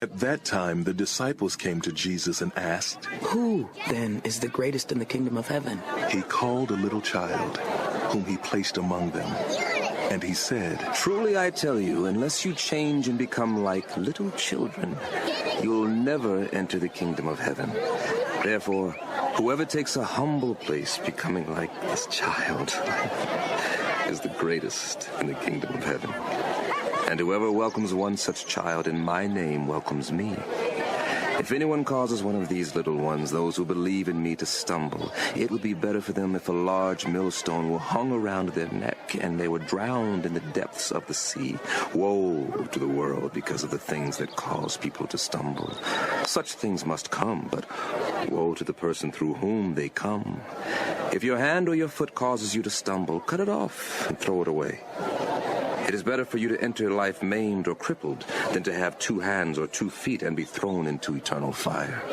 At that time, the disciples came to Jesus and asked, "Who, then, is the greatest in the kingdom of heaven?" He called a little child, whom he placed among them. And he said, "Truly I tell you, unless you change and become like little children, you will never enter the kingdom of heaven. Therefore, whoever takes a humble place, becoming like this child, is the greatest in the kingdom of heaven. And whoever welcomes one such child in my name welcomes me. If anyone causes one of these little ones, those who believe in me, to stumble, it would be better for them if a large millstone were hung around their neck and they were drowned in the depths of the sea. Woe to the world because of the things that cause people to stumble. Such things must come, but woe to the person through whom they come. If your hand or your foot causes you to stumble, cut it off and throw it away. It is better for you to enter life maimed or crippled than to have 2 hands or 2 feet and be thrown into eternal fire.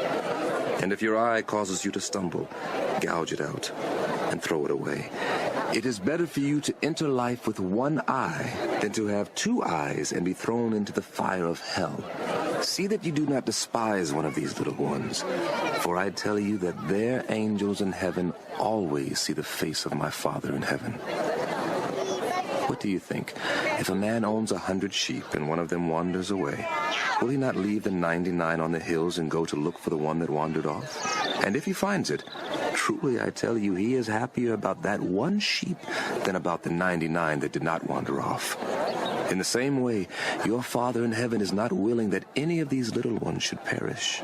And if your eye causes you to stumble, gouge it out and throw it away. It is better for you to enter life with 1 eye than to have 2 eyes and be thrown into the fire of hell. See that you do not despise one of these little ones, for I tell you that their angels in heaven always see the face of my Father in heaven. What do you think? If a man owns 100 sheep and one of them wanders away, will he not leave the 99 on the hills and go to look for the one that wandered off? And if he finds it, truly I tell you, he is happier about that one sheep than about the 99 that did not wander off. In the same way, your Father in heaven is not willing that any of these little ones should perish.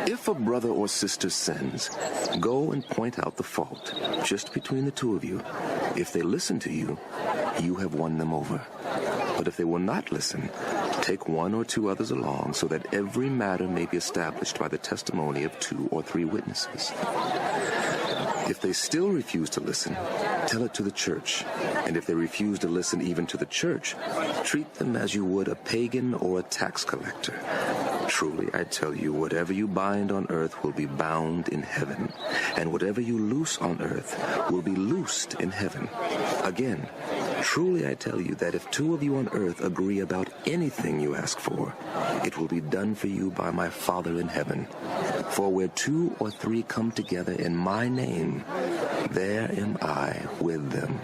If a brother or sister sins, go and point out the fault, just between the 2 of you. If they listen to you, you have won them over. But if they will not listen, take 1 or 2 others along, so that every matter may be established by the testimony of 2 or 3 witnesses. If they still refuse to listen, tell it to the church. And if they refuse to listen even to the church, treat them as you would a pagan or a tax collector. Truly, I tell you, whatever you bind on earth will be bound in heaven, and whatever you loose on earth will be loosed in heaven. Again, truly I tell you that if 2 of you on earth agree about anything you ask for, it will be done for you by my Father in heaven. For where 2 or 3 come together in my name, there am I with them.